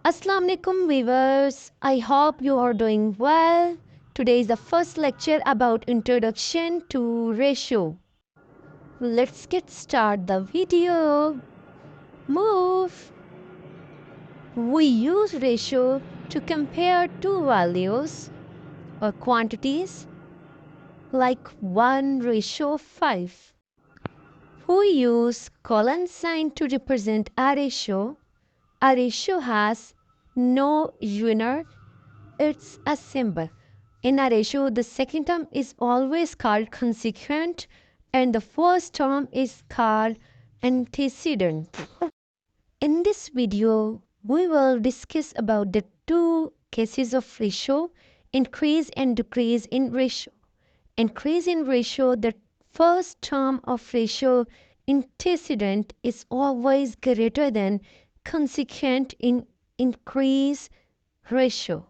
Assalamu alaikum viewers. I hope you are doing well. Today is the first lecture about introduction to ratio. Let's get start the video. Move. We use ratio to compare two values or quantities like 1:5. We use colon sign to represent a ratio. A ratio has no unit. It's a symbol. In a ratio, the second term is always called consequent and the first term is called antecedent. In this video, we will discuss about the two cases of ratio, increase and decrease in ratio. Increase in ratio, the first term of ratio antecedent is always greater than consequent in increase ratio.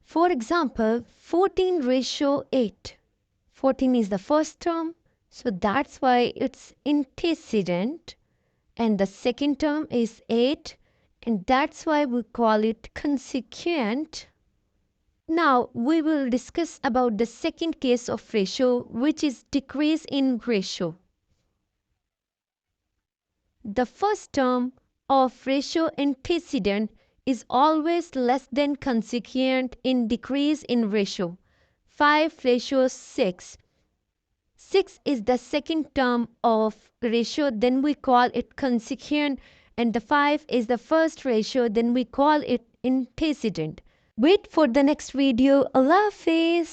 For example, 14:8. 14 is the first term, so that's why it's antecedent. And the second term is 8, and that's why we call it consequent. Now we will discuss about the second case of ratio, which is decrease in ratio. The first term of ratio antecedent is always less than consequent in decrease in ratio. 5:6. 6 is the second term of ratio, then we call it consequent, and the 5 is the first ratio, then we call it antecedent. Wait for the next video. Allah Hafiz.